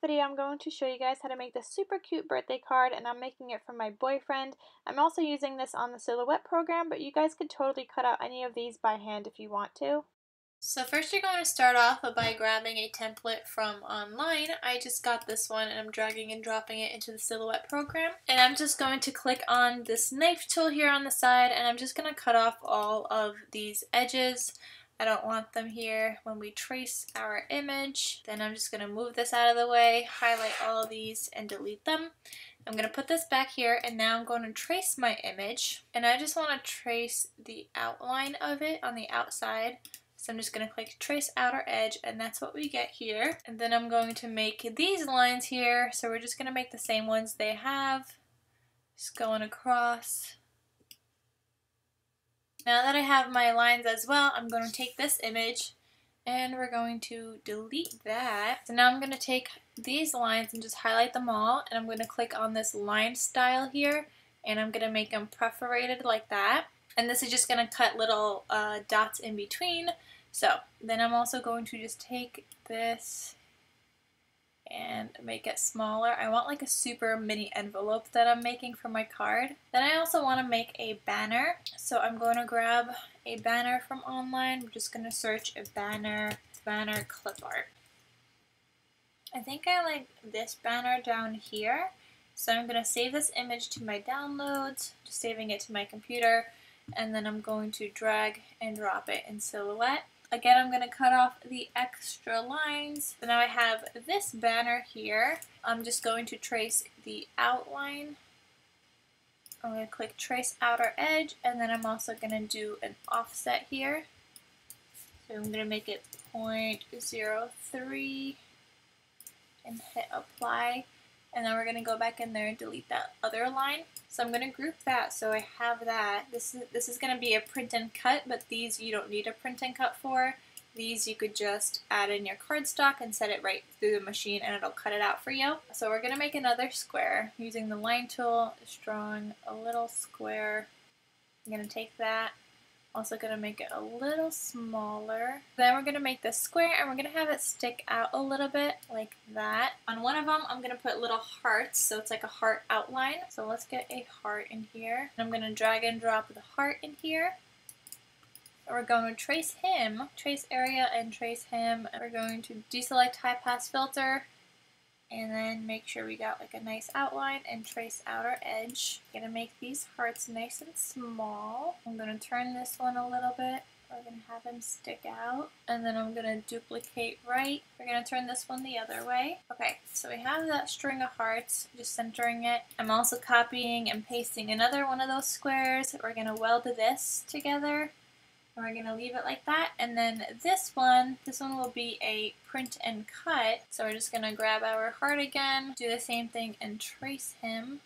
video, I'm going to show you guys how to make this super cute birthday card, and I'm making it for my boyfriend. I'm also using this on the Silhouette program, but you guys could totally cut out any of these by hand if you want to. So first you're going to start off by grabbing a template from online. I just got this one and I'm dragging and dropping it into the Silhouette program. And I'm just going to click on this knife tool here on the side, and I'm just going to cut off all of these edges. I don't want them here when we trace our image. Then I'm just going to move this out of the way, highlight all of these, and delete them. I'm going to put this back here, and now I'm going to trace my image. And I just want to trace the outline of it on the outside. So I'm just going to click Trace Outer Edge, and that's what we get here. And then I'm going to make these lines here. So we're just going to make the same ones they have. Just going across. Now that I have my lines as well, I'm going to take this image and we're going to delete that. So now I'm going to take these lines and just highlight them all, and I'm going to click on this line style here, and I'm going to make them perforated like that. And this is just going to cut little dots in between. So then I'm also going to just take this and make it smaller. I want like a super mini envelope that I'm making for my card. Then I also want to make a banner. So I'm going to grab a banner from online. I'm just going to search a banner clip art. I think I like this banner down here. So I'm going to save this image to my downloads, just saving it to my computer, and then I'm going to drag and drop it in Silhouette. Again, I'm going to cut off the extra lines. So now I have this banner here. I'm just going to trace the outline. I'm going to click Trace Outer Edge, and then I'm also going to do an offset here. So I'm going to make it 0.03 and hit apply. And then we're going to go back in there and delete that other line. So I'm going to group that so I have that. This is going to be a print and cut, but these you don't need a print and cut for. These you could just add in your cardstock and set it right through the machine and it'll cut it out for you. So we're going to make another square using the line tool, just drawing a little square. I'm going to take that. Also going to make it a little smaller. Then we're going to make this square and we're going to have it stick out a little bit like that. On one of them I'm going to put little hearts, so it's like a heart outline. So let's get a heart in here. And I'm going to drag and drop the heart in here. And we're going to trace him, trace area and trace him. And we're going to deselect high pass filter. And then make sure we got like a nice outline and trace outer edge. I'm gonna make these hearts nice and small. I'm gonna turn this one a little bit. We're gonna have him stick out. And then I'm gonna duplicate right. We're gonna turn this one the other way. Okay, so we have that string of hearts, just centering it. I'm also copying and pasting another one of those squares. We're gonna weld this together. And we're going to leave it like that, and then this one will be a print and cut. So we're just going to grab our heart again, do the same thing and trace him.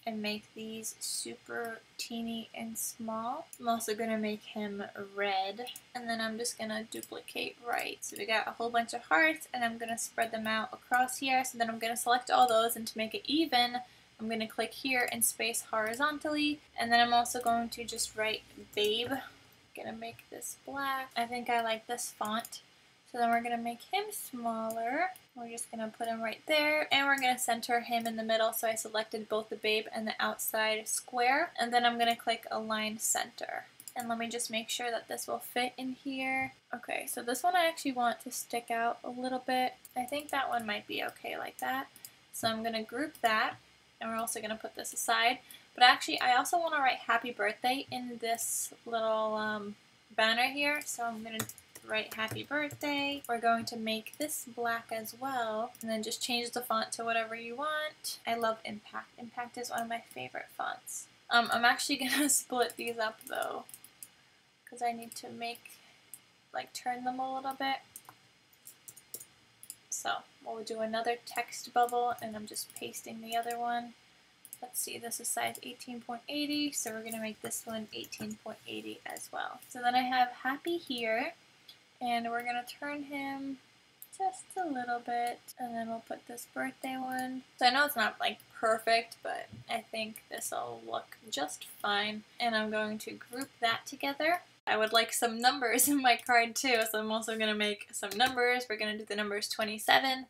And make these super teeny and small. I'm also going to make him red, and then I'm just going to duplicate right. So we got a whole bunch of hearts, and I'm going to spread them out across here. So then I'm going to select all those, and to make it even, I'm going to click here and space horizontally, and then I'm also going to just write babe. I'm going to make this black. I think I like this font. So then we're going to make him smaller. We're just going to put him right there, and we're going to center him in the middle. So I selected both the babe and the outside square, and then I'm going to click align center. And let me just make sure that this will fit in here. Okay, so this one I actually want to stick out a little bit. I think that one might be okay like that. So I'm going to group that. And we're also going to put this aside. But actually, I also want to write happy birthday in this little banner here. So I'm going to write happy birthday. We're going to make this black as well. And then just change the font to whatever you want. I love Impact. Impact is one of my favorite fonts. I'm actually going to split these up though, because I need to turn them a little bit. So we'll do another text bubble, and I'm just pasting the other one. Let's see, this is size 18.80, so we're going to make this one 18.80 as well. So then I have happy here, and we're going to turn him just a little bit, and then we'll put this birthday one. So I know it's not like perfect, but I think this will look just fine. And I'm going to group that together. I would like some numbers in my card too. So I'm also gonna make some numbers. We're gonna do the numbers 27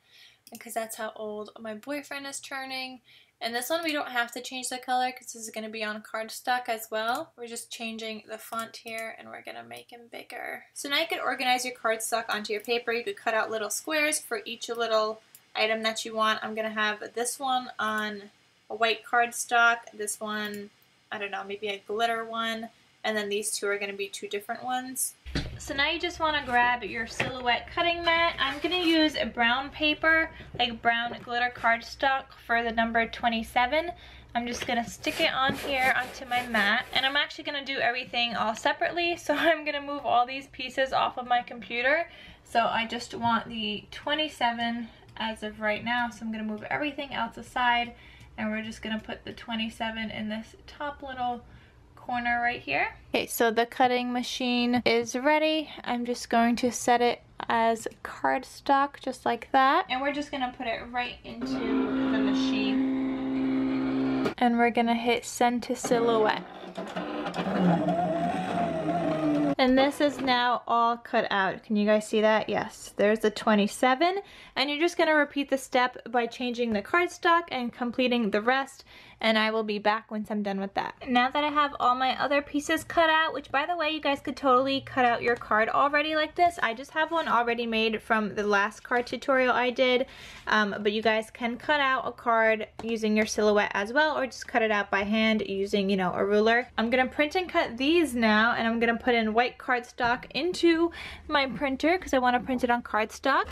because that's how old my boyfriend is turning. And this one we don't have to change the color because this is going to be on cardstock as well. We're just changing the font here and we're going to make him bigger. So now you can organize your cardstock onto your paper. You could cut out little squares for each little item that you want. I'm going to have this one on a white cardstock, this one, I don't know, maybe a glitter one, and then these two are going to be two different ones. So now you just want to grab your silhouette cutting mat. I'm going to use a brown paper, like brown glitter cardstock for the number 27. I'm just going to stick it on here onto my mat. And I'm actually going to do everything all separately. So I'm going to move all these pieces off of my computer. So I just want the 27 as of right now. So I'm going to move everything else aside. And we're just going to put the 27 in this top little corner right here. Okay, so the cutting machine is ready. I'm just going to set it as cardstock just like that. And we're just gonna put it right into the machine. And we're gonna hit send to silhouette. And this is now all cut out. Can you guys see that? Yes, there's the 27. And you're just gonna repeat the step by changing the cardstock and completing the rest. And I will be back once I'm done with that. Now that I have all my other pieces cut out, which by the way, you guys could totally cut out your card already like this. I just have one already made from the last card tutorial I did. But you guys can cut out a card using your silhouette as well, or just cut it out by hand using, you know, a ruler. I'm gonna print and cut these now, and I'm gonna put in white cardstock into my printer because I want to print it on cardstock.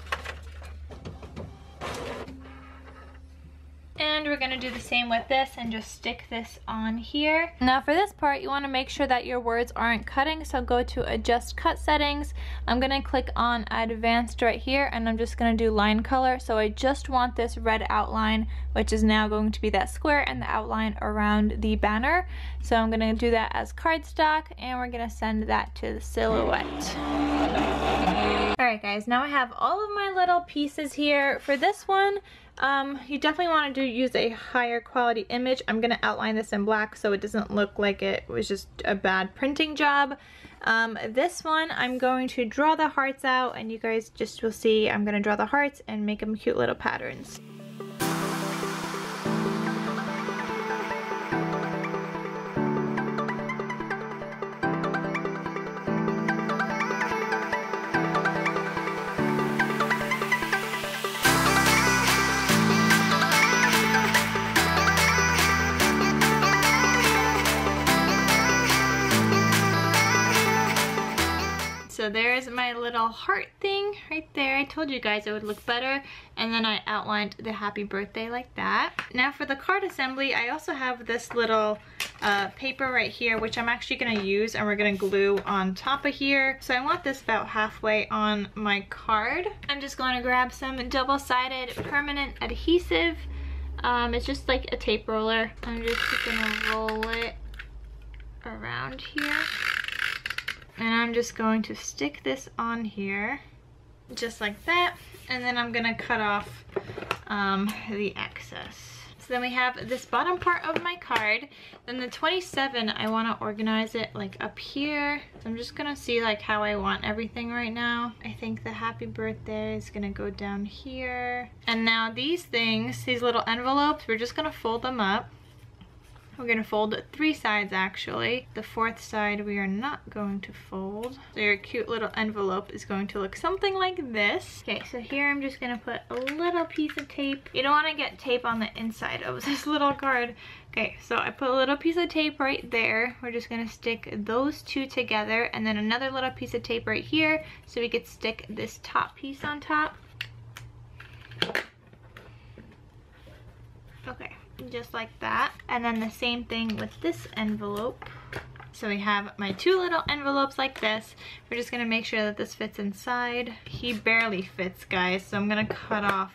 And we're going to do the same with this and just stick this on here. Now for this part, you want to make sure that your words aren't cutting, so go to adjust cut settings. I'm going to click on advanced right here, and I'm just going to do line color. So I just want this red outline, which is now going to be that square and the outline around the banner. So I'm going to do that as cardstock, and we're going to send that to the silhouette. Alright guys, now I have all of my little pieces here. For this one, you definitely want to use a higher quality image. I'm going to outline this in black so it doesn't look like it was just a bad printing job. This one, I'm going to draw the hearts out, and you guys just will see I'm going to draw the hearts and make them cute little patterns. So there's my little heart thing right there. I told you guys it would look better. And then I outlined the happy birthday like that. Now for the card assembly, I also have this little paper right here, which I'm actually going to use, and we're going to glue on top of here. So I want this about halfway on my card. I'm just going to grab some double-sided permanent adhesive. It's just like a tape roller. I'm just going to roll it around here. And I'm just going to stick this on here, just like that. And then I'm gonna cut off the excess. So then we have this bottom part of my card. Then the 27, I wanna organize it like up here. So I'm just gonna see like how I want everything right now. I think the happy birthday is gonna go down here. And now these things, these little envelopes, we're just gonna fold them up. We're going to fold 3 sides actually. The 4th side we are not going to fold. So your cute little envelope is going to look something like this. Okay, so here I'm just going to put a little piece of tape. You don't want to get tape on the inside of this little card. Okay, so I put a little piece of tape right there. We're just going to stick those two together, and then another little piece of tape right here so we could stick this top piece on top. Okay. Just like that. And then the same thing with this envelope. So we have my 2 little envelopes like this. We're just gonna make sure that this fits inside. He barely fits, guys, so I'm gonna cut off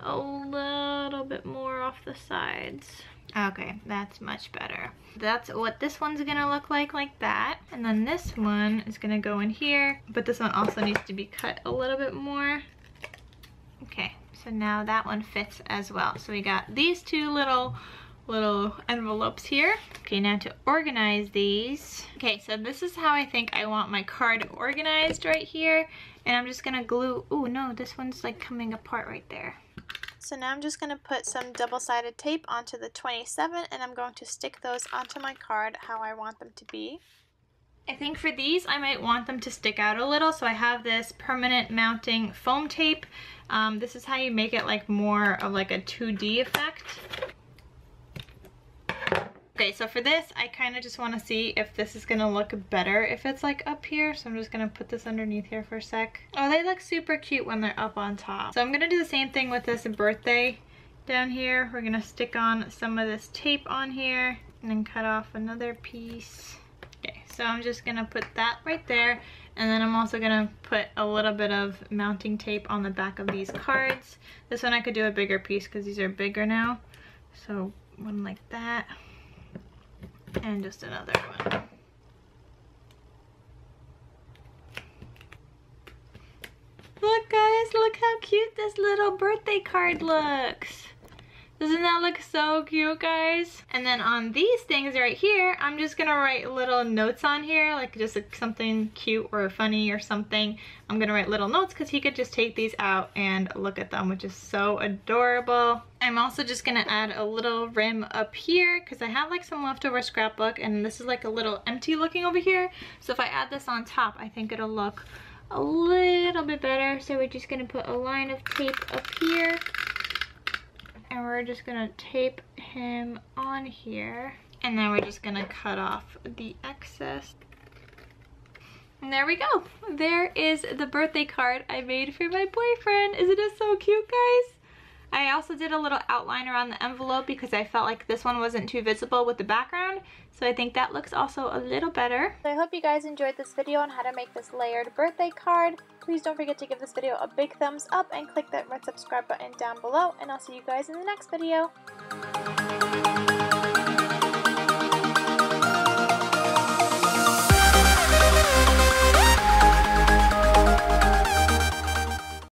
a little bit more off the sides. Okay, that's much better. That's what this one's gonna look like that. And then this one is gonna go in here, but this one also needs to be cut a little bit more. Okay. So now that one fits as well. So we got these 2 little little envelopes here. Okay, now to organize these. Okay, so this is how I think I want my card organized right here. And I'm just gonna glue, oh no, this one's like coming apart right there. So now I'm just gonna put some double-sided tape onto the 27 and I'm going to stick those onto my card how I want them to be. I think for these, I might want them to stick out a little, so I have this permanent mounting foam tape. This is how you make it like more of like a 2D effect. Okay, so for this, I kind of just want to see if this is going to look better if it's like up here. So I'm just going to put this underneath here for a sec. Oh, they look super cute when they're up on top. So I'm going to do the same thing with this birthday down here. We're going to stick on some of this tape on here and then cut off another piece. Okay, so I'm just going to put that right there. And then I'm also going to put a little bit of mounting tape on the back of these cards. This one I could do a bigger piece because these are bigger now. So one like that. And just another one. Look guys, look how cute this little birthday card looks. Doesn't that look so cute, guys? And then on these things right here, I'm just gonna write little notes on here, like just like something cute or funny or something. I'm gonna write little notes because he could just take these out and look at them, which is so adorable. I'm also just gonna add a little rim up here because I have like some leftover scrapbook and this is like a little empty looking over here. So if I add this on top, I think it'll look a little bit better. So we're just gonna put a line of tape up here. And we're just gonna tape him on here. And then we're just gonna cut off the excess. And there we go. There is the birthday card I made for my boyfriend. Isn't it so cute, guys? I also did a little outline around the envelope because I felt like this one wasn't too visible with the background. So I think that looks also a little better. So I hope you guys enjoyed this video on how to make this layered birthday card. Please don't forget to give this video a big thumbs up and click that red subscribe button down below. And I'll see you guys in the next video.